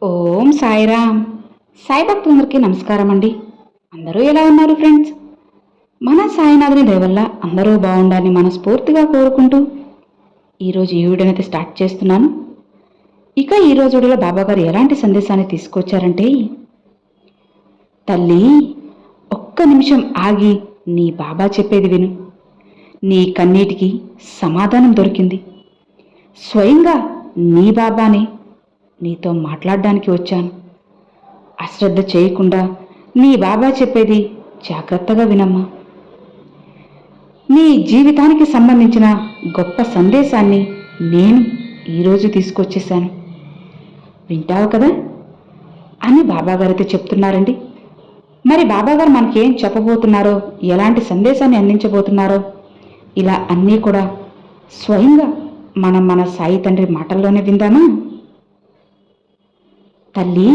ఓం సాయిరామ్. సాయి భక్తులందరికీ నమస్కారం అండి. అందరూ ఎలా ఉన్నారు ఫ్రెండ్స్? మన సాయినాథుని దయ వల్ల అందరూ బాగుండాలని మనస్ఫూర్తిగా కోరుకుంటూ ఈరోజు ఈ వీడియోనైతే స్టార్ట్ చేస్తున్నాను. ఇక ఈరోజు వీడియోలో బాబాగారు ఎలాంటి సందేశాన్ని తీసుకొచ్చారంటే, తల్లి, ఒక్క నిమిషం ఆగి నీ బాబా చెప్పేది విను. నీ కన్నీటికి సమాధానం దొరికింది. స్వయంగా నీ బాబానే నీతో మాట్లాడడానికి వచ్చాను. అశ్రద్ధ చేయకుండా నీ బాబా చెప్పేది జాగ్రత్తగా వినమ్మా. నీ జీవితానికి సంబంధించిన గొప్ప సందేశాన్ని నేను ఈరోజు తీసుకొచ్చేశాను. వింటావు కదా అని బాబాగారైతే చెప్తున్నారండి. మరి బాబాగారు మనకేం చెప్పబోతున్నారో, ఎలాంటి సందేశాన్ని అందించబోతున్నారో, ఇలా అన్నీ కూడా స్వయంగా మన సాయి తండ్రి మాటల్లోనే విందామా? తల్లి,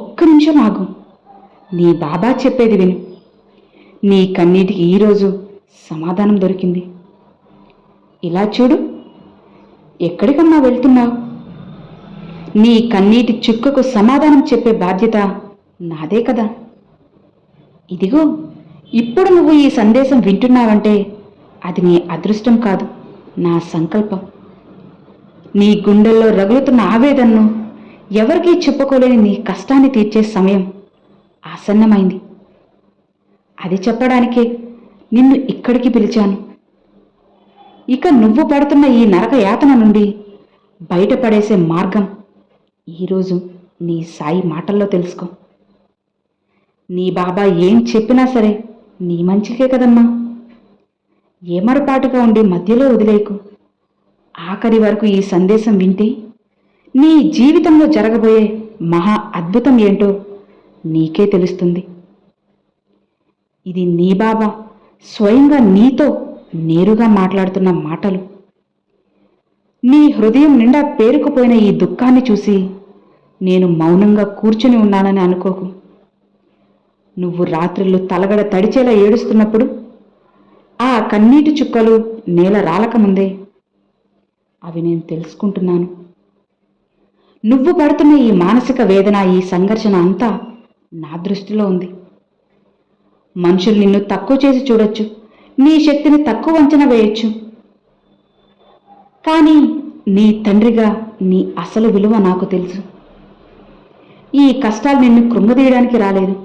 ఒక్క నిమిషం ఆగు. నీ బాబా చెప్పేది విను. నీ కన్నీటికి ఈరోజు సమాధానం దొరికింది. ఇలా చూడు, ఎక్కడికన్నా వెళ్తున్నావు? నీ కన్నీటి చుక్కకు సమాధానం చెప్పే బాధ్యత నాదే కదా. ఇదిగో, ఇప్పుడు నువ్వు ఈ సందేశం వింటున్నావంటే అది నీ అదృష్టం కాదు, నా సంకల్పం. నీ గుండెల్లో రగులుతున్న ఆవేదనను, ఎవరికీ చెప్పుకోలేని నీ కష్టాన్ని తీర్చే సమయం ఆసన్నమైంది. అది చెప్పడానికే నిన్ను ఇక్కడికి పిలిచాను. ఇక నువ్వు పడుతున్న ఈ నరక యాతన నుండి బయటపడేసే మార్గం ఈరోజు నీ సాయి మాటల్లో తెలుసుకో. నీ బాబా ఏం చెప్పినా సరే నీ మంచికే కదమ్మా. ఏమరపాటుగా ఉండి మధ్యలో వదిలేకు. ఆఖరి వరకు ఈ సందేశం వింటే నీ జీవితంలో జరగబోయే మహా అద్భుతం ఏంటో నీకే తెలుస్తుంది. ఇది నీ బాబా స్వయంగా నీతో నేరుగా మాట్లాడుతున్న మాటలు. నీ హృదయం నిండా పేరుకుపోయిన ఈ దుఃఖాన్ని చూసి నేను మౌనంగా కూర్చుని ఉన్నానని అనుకోకు. నువ్వు రాత్రిళ్ళు తలగడ తడిచేలా ఏడుస్తున్నప్పుడు ఆ కన్నీటి చుక్కలు నేల రాలకముందే అవి నేను తెలుసుకుంటున్నాను. నువ్వు పడుతున్న ఈ మానసిక వేదన, ఈ సంఘర్షణ అంతా నా దృష్టిలో ఉంది. మనుషులు నిన్ను తక్కువ చేసి చూడొచ్చు, నీ శక్తిని తక్కువ అంచనా వేయొచ్చు. కానీ నీ తండ్రిగా నీ అసలు విలువ నాకు తెలుసు. ఈ కష్టాలు నిన్ను కృంగదీయడానికి రాలేదు.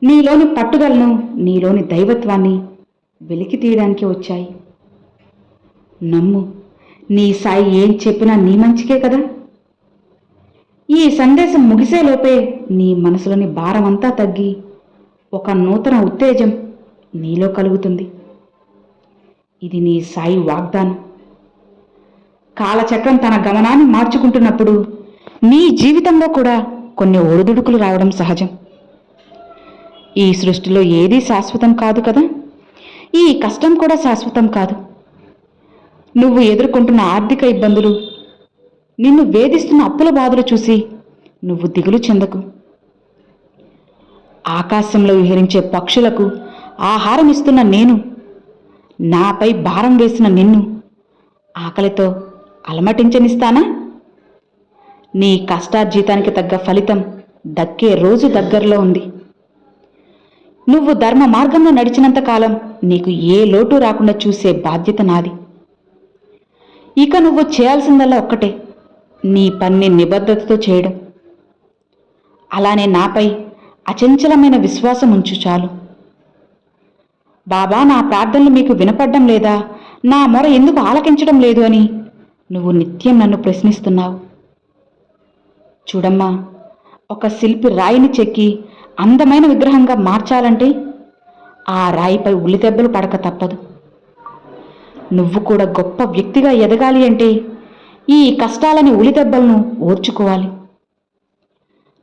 నీలోని పట్టుదలను, నీలోని దైవత్వాన్ని వెలికి తీయడానికి వచ్చాయి. నమ్ము, నీ సాయి ఏం చెప్పినా నీ మంచికే కదా. ఈ సందేశం ముగిసేలోపే నీ మనసులోని భారమంతా తగ్గి ఒక నూతన ఉత్తేజం నీలో కలుగుతుంది. ఇది నీ సాయి వాగ్దానం. కాలచక్రం తన గమనాన్ని మార్చుకుంటున్నప్పుడు నీ జీవితంలో కూడా కొన్ని ఒడిదుడుకులు రావడం సహజం. ఈ సృష్టిలో ఏదీ శాశ్వతం కాదు కదా. ఈ కష్టం కూడా శాశ్వతం కాదు. నువ్వు ఎదుర్కొంటున్న ఆర్థిక ఇబ్బందులు, నిన్ను వేధిస్తున్న అప్పుల బాధలు చూసి నువ్వు దిగులు చెందకు. ఆకాశంలో విహరించే పక్షులకు ఆహారం ఇస్తున్న నేను, నాపై భారం వేసిన నిన్ను ఆకలితో అలమటించనిస్తానా? నీ కష్టార్జితానికి తగ్గ ఫలితం దక్కే రోజు దగ్గరలో ఉంది. నువ్వు ధర్మ మార్గంలో నడిచినంత కాలం నీకు ఏ లోటు రాకుండా చూసే బాధ్యత నాది. ఇక నువ్వు చేయాల్సిందల్లా ఒక్కటే, నీ పని నిబద్ధతతో చేయడం. అలానే నాపై అచంచలమైన విశ్వాసం ఉంచు చాలు. బాబా, నా ప్రార్థనలు మీకు వినపడ్డం లేదా, నా మొర ఎందుకు ఆలకించడం లేదు అని నువ్వు నిత్యం నన్ను ప్రశ్నిస్తున్నావు. చూడమ్మా, ఒక శిల్పి రాయిని చెక్కి అందమైన విగ్రహంగా మార్చాలంటే ఆ రాయిపై ఉలిదెబ్బలు పడక తప్పదు. నువ్వు కూడా గొప్ప వ్యక్తిగా ఎదగాలి అంటే ఈ కష్టాలని, ఉలిదెబ్బలను ఓర్చుకోవాలి.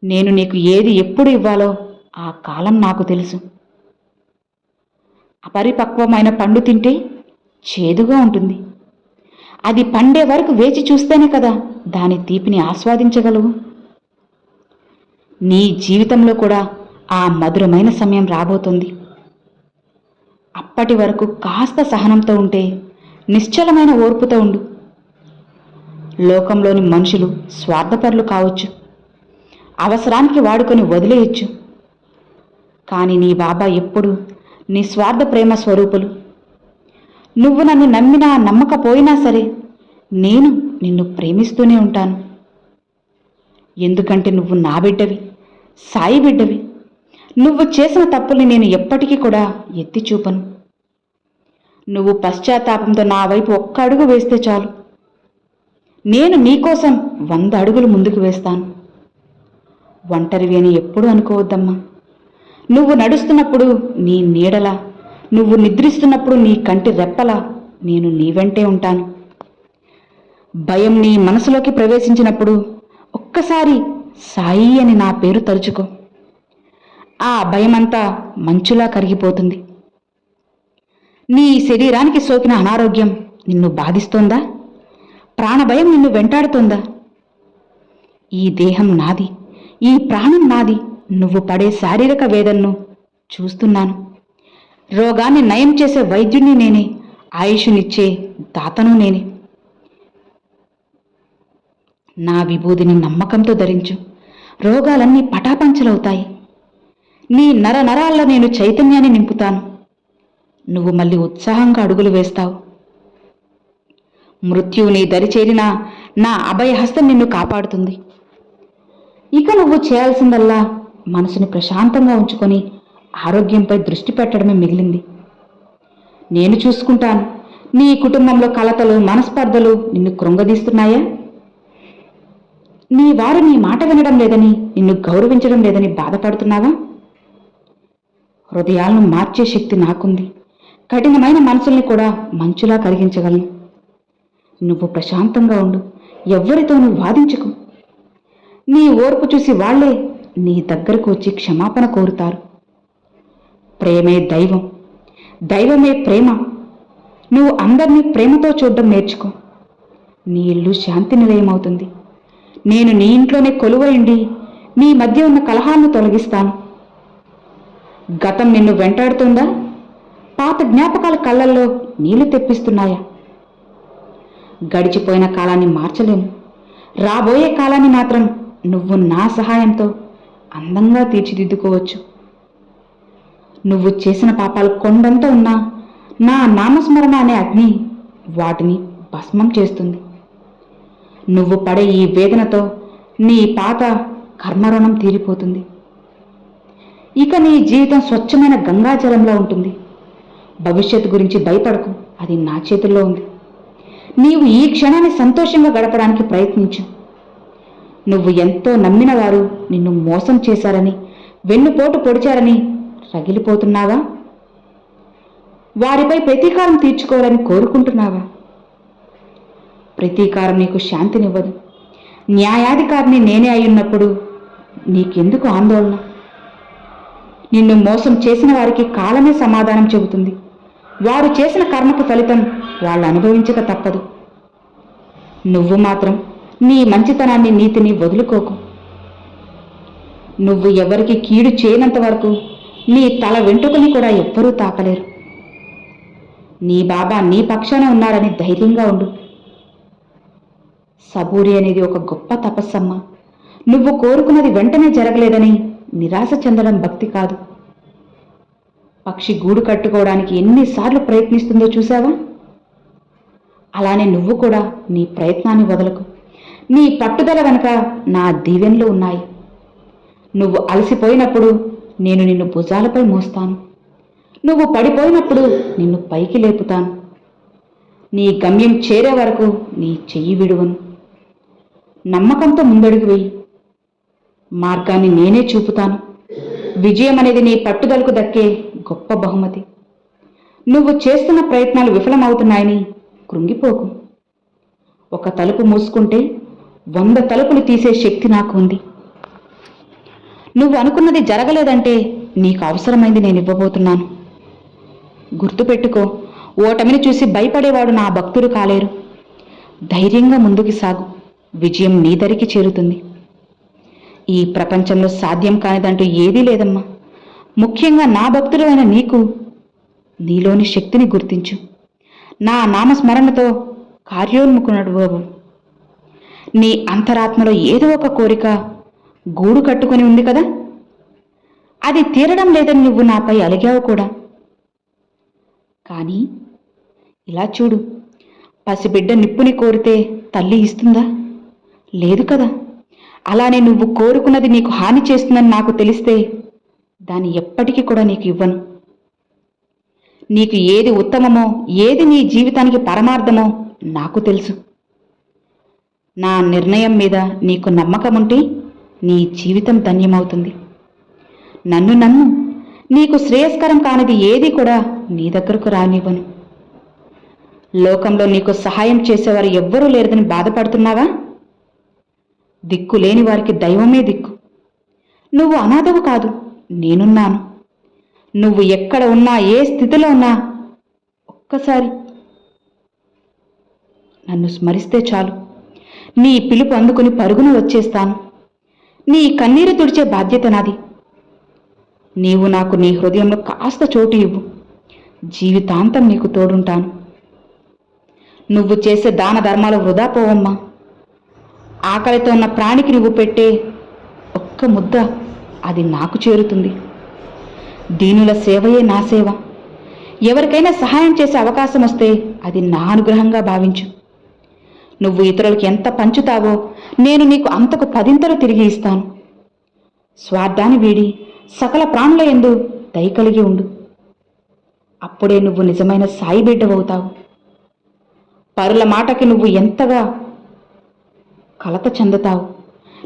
నేను నీకు ఏది ఎప్పుడు ఇవ్వాలో ఆ కాలం నాకు తెలుసు. అపరిపక్వమైన పండు తింటే చేదుగా ఉంటుంది. అది పండే వరకు వేచి చూస్తేనే కదా దాని తీపిని ఆస్వాదించగలవు. నీ జీవితంలో కూడా ఆ మధురమైన సమయం రాబోతుంది. అప్పటి వరకు కాస్త సహనంతో ఉంటే, నిశ్చలమైన ఓర్పుతో ఉండు. లోకంలోని మనుషులు స్వార్థపరులు కావచ్చు, అవసరానికి వాడుకొని వదిలేయచ్చు. కానీ నీ బాబా ఎప్పుడూ నిస్వార్థ ప్రేమ స్వరూపులు. నువ్వు నన్ను నమ్మినా నమ్మకపోయినా సరే నేను నిన్ను ప్రేమిస్తూనే ఉంటాను. ఎందుకంటే నువ్వు నా బిడ్డవి, సాయి బిడ్డవి. నువ్వు చేసిన తప్పుల్ని నేను ఎప్పటికీ కూడా ఎత్తి చూపను. నువ్వు పశ్చాత్తాపంతో నా వైపు ఒక్క అడుగు వేస్తే చాలు, నేను నీకోసం 100 అడుగులు ముందుకు వేస్తాను. ఒంటరివి అని ఎప్పుడూ అనుకోవద్దమ్మా. నువ్వు నడుస్తున్నప్పుడు నీ నీడలా, నువ్వు నిద్రిస్తున్నప్పుడు నీ కంటి రెప్పలా నేను నీ వెంటే ఉంటాను. భయం నీ మనసులోకి ప్రవేశించినప్పుడు ఒక్కసారి సాయి అని నా పేరు తలుచుకో. ఆ భయమంతా మంచులా కరిగిపోతుంది. నీ శరీరానికి సోకిన అనారోగ్యం నిన్ను బాధిస్తోందా? ప్రాణభయం నిన్ను వెంటాడుతోందా? ఈ దేహం నాది, ఈ ప్రాణం నాది. నువ్వు పడే శారీరక వేదనను చూస్తున్నాను. రోగాన్ని నయం చేసే వైద్యుణ్ణి నేనే, ఆయుష్నిచ్చే దాతను నేనే. నా విభూదిని నమ్మకంతో ధరించు, రోగాలన్నీ పటాపంచలవుతాయి. నీ నరాల్లో నేను చైతన్యాన్ని నింపుతాను. నువ్వు మళ్ళీ ఉత్సాహంగా అడుగులు వేస్తావు. మృత్యువు నీ దరి చేరినా నా అభయహస్తం నిన్ను కాపాడుతుంది. ఇక నువ్వు చేయాల్సిందల్లా మనసుని ప్రశాంతంగా ఉంచుకొని ఆరోగ్యంపై దృష్టి పెట్టడమే మిగిలింది. నేను చూసుకుంటాను. నీ కుటుంబంలో కలతలు, మనస్పర్ధలు నిన్ను కృంగదీస్తున్నాయా? నీ వారు నీ మాట వినడం లేదని, నిన్ను గౌరవించడం లేదని బాధపడుతున్నావా? హృదయాలను మార్చే శక్తి నాకుంది. కఠినమైన మనసుల్ని కూడా మంచులా కరిగించగలను. నువ్వు ప్రశాంతంగా ఉండు, ఎవ్వరితోనూ వాదించుకు. నీ ఓర్పు చూసి వాళ్లే నీ దగ్గరకు వచ్చి క్షమాపణ కోరుతారు. ప్రేమే దైవం, దైవమే ప్రేమ. నువ్వు అందరినీ ప్రేమతో చూడడం నేర్చుకో. నీ ఇల్లు శాంతి నిలయమవుతుంది. నేను నీ ఇంట్లోనే కొలువైండి మీ మధ్య ఉన్న కలహాలను తొలగిస్తాను. గతం నిన్ను వెంటాడుతుందా? పాత జ్ఞాపకాల కళ్ళల్లో నీళ్లు తెప్పిస్తున్నాయా? గడిచిపోయిన కాలాన్ని మార్చలేము. రాబోయే కాలాన్ని మాత్రం నువ్వు నా సహాయంతో అందంగా తీర్చిదిద్దుకోవచ్చు. నువ్వు చేసిన పాపాలు కొండంత ఉన్నా నా నామస్మరణ అనే అగ్ని వాటిని భస్మం చేస్తుంది. నువ్వు పడే ఈ వేదనతో నీ పాత కర్మరుణం తీరిపోతుంది. ఇక నీ జీవితం స్వచ్ఛమైన గంగాజలంలా ఉంటుంది. భవిష్యత్తు గురించి భయపడకు, అది నా చేతుల్లో ఉంది. నీవు ఈ క్షణాన్ని సంతోషంగా గడపడానికి ప్రయత్నించు. నువ్వు ఎంతో నమ్మిన వారు నిన్ను మోసం చేశారని, వెన్నుపోటు పొడిచారని రగిలిపోతున్నావా? వారిపై ప్రతీకారం తీర్చుకోవాలని కోరుకుంటున్నావా? ప్రతీకారం నీకు శాంతినివ్వదు. న్యాయాధికారిని నేనే అయ్యున్నప్పుడు నీకెందుకు ఆందోళన? నిన్ను మోసం చేసిన వారికి కాలమే సమాధానం చెబుతుంది. వారు చేసిన కర్మకు ఫలితం వాళ్ళు అనుభవించక తప్పదు. నువ్వు మాత్రం నీ మంచితనాన్ని, నీతిని వదులుకోకు. నువ్వు ఎవరికి కీడు చేయనంత వరకు నీ తల వెంట్రుకని కూడా ఎవ్వరూ తాకలేరు. నీ బాబా నీ పక్షాన ఉన్నారని ధైర్యంగా ఉండు. సబూరి అనేది ఒక గొప్ప తపస్సమ్మ. నువ్వు కోరుకున్నది వెంటనే జరగలేదని నిరాశ చెందడం భక్తి కాదు. పక్షి గూడు కట్టుకోవడానికి ఎన్నిసార్లు ప్రయత్నిస్తుందో చూసావా? అలానే నువ్వు కూడా నీ ప్రయత్నాన్ని వదలకు. నీ పట్టుదల వెనుక నా దీవెనలు ఉన్నాయి. నువ్వు అలసిపోయినప్పుడు నేను నిన్ను భుజాలపై మోస్తాను. నువ్వు పడిపోయినప్పుడు నిన్ను పైకి లేపుతాను. నీ గమ్యం చేరే వరకు నీ చెయ్యి విడువను. నమ్మకంతో ముందడుగు వేయి. మార్గాన్ని నేనే చూపుతాను. విజయం అనేది నీ పట్టుదలకు దక్కే గొప్ప బహుమతి. నువ్వు చేస్తున్న ప్రయత్నాలు విఫలమవుతున్నాయని కృంగిపోకు. ఒక తలుపు మూసుకుంటే 100 తలుపులు తీసే శక్తి నాకు ఉంది. నువ్వు అనుకున్నది జరగలేదంటే నీకు అవసరమైంది నేను ఇవ్వబోతున్నాను. గుర్తుపెట్టుకో, ఓటమిని చూసి భయపడేవాడు నా భక్తుడు కాలేరు. ధైర్యంగా ముందుకు సాగు. విజయం నీ దరికి చేరుతుంది. ఈ ప్రపంచంలో సాధ్యం కానిదంటూ ఏదీ లేదమ్మా. ముఖ్యంగా నా భక్తుడు అయిన నీకు నీలోని శక్తిని గుర్తించు. నా నామస్మరణతో కార్యోన్ముఖునడు బాబు. నీ అంతరాత్మలో ఏదో ఒక కోరిక గూడు కట్టుకొని ఉంది కదా. అది తీరడం లేదని నువ్వు నాపై అలిగావు కూడా. కానీ ఇలా చూడు, పసిబిడ్డ నిప్పుని కోరితే తల్లి ఇస్తుందా? లేదు కదా. అలానే నువ్వు కోరుకున్నది నీకు హాని చేస్తుందని నాకు తెలిస్తే దాన్ని ఎప్పటికీ కూడా నీకు ఇవ్వను. నీకు ఏది ఉత్తమమో, ఏది నీ జీవితానికి పరమార్థమో నాకు తెలుసు. నా నిర్ణయం మీద నీకు నమ్మకం ఉంటే నీ జీవితం ధన్యమవుతుంది. నన్ను నీకు శ్రేయస్కరం కానిది ఏది కూడా నీ దగ్గరకు రానివ్వను. లోకంలో నీకు సహాయం చేసేవారు ఎవ్వరూ లేరదని బాధపడుతున్నావా? దిక్కులేని వారికి దైవమే దిక్కు. నువ్వు అనాథవు కాదు, నేనున్నాను. నువ్వు ఎక్కడ ఉన్నా, ఏ స్థితిలో ఉన్నా ఒక్కసారి నన్ను స్మరిస్తే చాలు, నీ పిలుపు అందుకుని పరుగున వచ్చేస్తాను. నీ కన్నీరు తుడిచే బాధ్యత నాది. నీవు నాకు నీ హృదయంలో కాస్త చోటు ఇవ్వు, జీవితాంతం నీకు తోడుంటాను. నువ్వు చేసే దాన ధర్మాలు వృధా పోవమ్మా. ఆకలితో ఉన్న ప్రాణికి నువ్వు పెట్టే ఒక్క ముద్ద అది నాకు చేరుతుంది. దీనుల సేవయే నా సేవ. ఎవరికైనా సహాయం చేసే అవకాశం వస్తే అది నా అనుగ్రహంగా భావించు. నువ్వు ఇతరులకు ఎంత పంచుతావో నేను నీకు అంతకు 10 తిరిగి ఇస్తాను. స్వార్థాన్ని వీడి సకల ప్రాణుల యందు దయ కలిగి ఉండు. అప్పుడే నువ్వు నిజమైన సాయి బిడ్డవవుతావు. పరుల మాటకి నువ్వు ఎంతగా కలత చెందుతావు.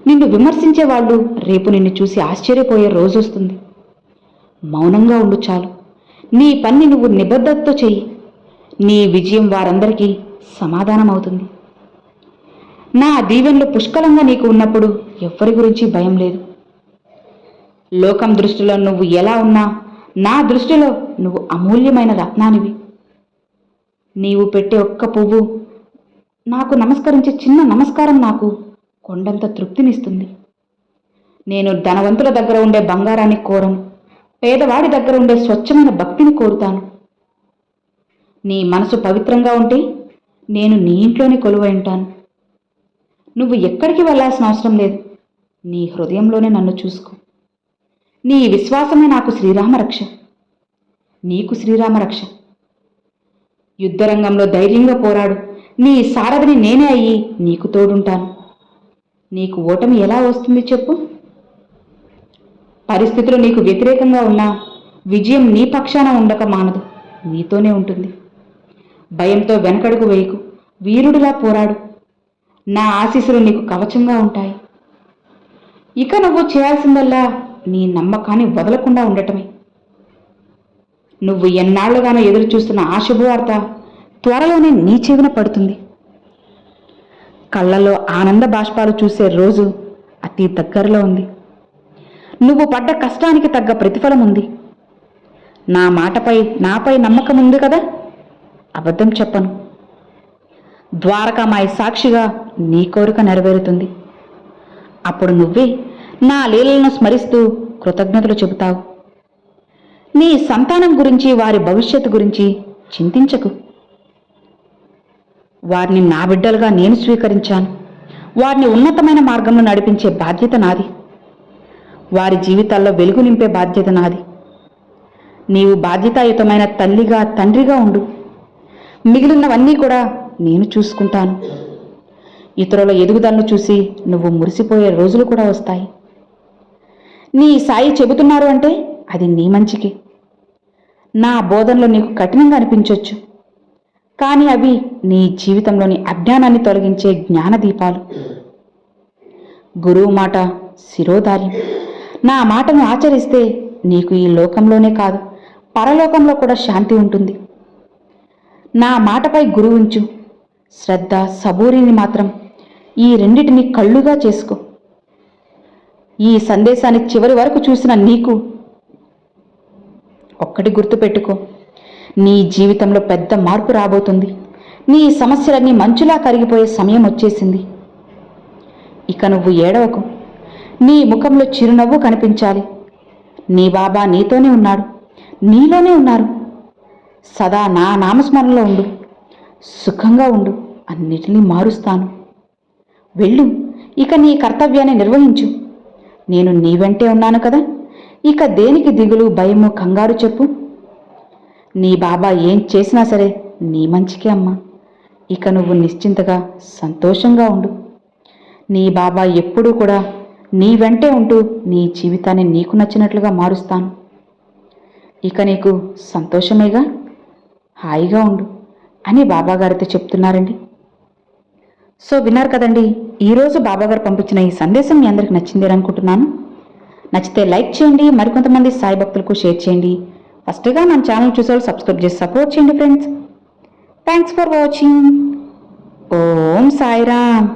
నిన్ను విమర్శించే వాళ్ళు రేపు నిన్ను చూసి ఆశ్చర్యపోయే రోజు వస్తుంది. మౌనంగా ఉండు చాలు. నీ పని నువ్వు నిబద్ధతతో చెయ్యి. నీ విజయం వారందరికీ సమాధానం అవుతుంది. నా దీవెనలు పుష్కలంగా నీకు ఉన్నప్పుడు ఎవ్వరి గురించి భయం లేదు. లోకం దృష్టిలో నువ్వు ఎలా ఉన్నా నా దృష్టిలో నువ్వు అమూల్యమైన రత్నానివి. నీవు పెట్టే ఒక్క పువ్వు నాకు నమస్కరించే చిన్న నమస్కారం నాకు కొండంత తృప్తినిస్తుంది. నేను ధనవంతుల దగ్గర ఉండే బంగారాన్ని కోరను, పేదవాడి దగ్గర ఉండే స్వచ్ఛమైన భక్తిని కోరుతాను. నీ మనసు పవిత్రంగా ఉంటే నేను నీ ఇంట్లోనే కొలువై ఉంటాను. నువ్వు ఎక్కడికి వెళ్ళాల్సిన అవసరం లేదు. నీ హృదయంలోనే నన్ను చూసుకో. నీ విశ్వాసమే నాకు శ్రీరామరక్ష, నీకు శ్రీరామరక్ష. యుద్ధరంగంలో ధైర్యంగా పోరాడు. నీ సారథిని నేనే అయ్యి నీకు తోడుంటాను. నీకు ఓటమి ఎలా వస్తుంది చెప్పు? పరిస్థితులు నీకు వ్యతిరేకంగా ఉన్నా విజయం నీ పక్షాన ఉండక మానదు, నీతోనే ఉంటుంది. భయంతో వెనకడుగు వేయకు, వీరుడిలా పోరాడు. నా ఆశీస్సులు నీకు కవచంగా ఉంటాయి. ఇక నువ్వు చేయాల్సిందల్లా నీ నమ్మకాన్ని వదలకుండా ఉండటమే. నువ్వు ఎన్నాళ్లుగానో ఎదురు చూస్తున్న ఆ శుభవార్త త్వరలోనే నీ చెవిన పడుతుంది. కళ్ళల్లో ఆనంద బాష్పాలు చూసే రోజు అతి దగ్గరలో ఉంది. నువ్వు పడ్డ కష్టానికి తగ్గ ప్రతిఫలం ఉంది. నా మాటపై నాపై నమ్మకం ఉంది కదా, అబద్ధం చెప్పను. ద్వారకామాయి సాక్షిగా నీ కోరిక నెరవేరుతుంది. అప్పుడు నువ్వే నా లీలలను స్మరిస్తూ కృతజ్ఞతలు చెబుతావు. నీ సంతానం గురించి, వారి భవిష్యత్తు గురించి చింతించకు. వారిని నా బిడ్డలుగా నేను స్వీకరించాను. వారిని ఉన్నతమైన మార్గంలో నడిపించే బాధ్యత నాది. వారి జీవితాల్లో వెలుగు నింపే బాధ్యత నాది. నీవు బాధ్యతాయుతమైన తల్లిగా, తండ్రిగా ఉండు. మిగిలినవన్నీ కూడా నేను చూసుకుంటాను. ఇతరుల ఎదుగుదలను చూసి నువ్వు మురిసిపోయే రోజులు కూడా వస్తాయి. నీ సాయి చెబుతున్నారు అంటే అది నీ మంచికి. నా బోధనలో నీకు కఠినంగా అనిపించవచ్చు, కానీ అవి నీ జీవితంలోని అజ్ఞానాన్ని తొలగించే జ్ఞానదీపాలు. గురువు మాట శిరోధార్యం. నా మాటను ఆచరిస్తే నీకు ఈ లోకంలోనే కాదు, పరలోకంలో కూడా శాంతి ఉంటుంది. నా మాటపై గురువుంచు. శ్రద్ధ, సబూరిని మాత్రం ఈ రెండిటిని కళ్ళుగా చేసుకో. ఈ సందేశాన్ని చివరి వరకు చూసిన నీకు ఒక్కటి గుర్తుపెట్టుకో, నీ జీవితంలో పెద్ద మార్పు రాబోతుంది. నీ సమస్యలన్నీ మంచులా కరిగిపోయే సమయం వచ్చేసింది. ఇక నువ్వు ఏడవకు. నీ ముఖంలో చిరునవ్వు కనిపించాలి. నీ బాబా నీతోనే ఉన్నాడు, నీలోనే ఉన్నారు. సదా నా నామస్మరణలో ఉండు, సుఖంగా ఉండు. అన్నిటినీ మారుస్తాను. వెళ్ళు, ఇక నీ కర్తవ్యాన్ని నిర్వహించు. నేను నీ వెంటే ఉన్నాను కదా, ఇక దేనికి దిగులు, భయము, కంగారు చెప్పు. నీ బాబా ఏం చేసినా సరే నీ మంచికే అమ్మా. ఇక నువ్వు నిశ్చింతగా సంతోషంగా ఉండు. నీ బాబా ఎప్పుడూ కూడా నీ వెంటే ఉంటూ నీ జీవితాన్ని నీకు నచ్చినట్లుగా మారుస్తాను. ఇక నీకు సంతోషమేగా, హాయిగా ఉండు అని బాబాగారితో చెప్తున్నారండి. సో విన్నారు కదండి, ఈరోజు బాబాగారు పంపించిన ఈ సందేశం మీ అందరికి నచ్చిందని అనుకుంటున్నాను. నచ్చితే లైక్ చేయండి, మరికొంతమంది సాయి భక్తులకు షేర్ చేయండి. ఫస్ట్గా మన ఛానల్ చూసేవాళ్ళు సబ్స్క్రైబ్ చేసి సపోర్ట్ చేయండి friends. Thanks for watching. Om Sairam.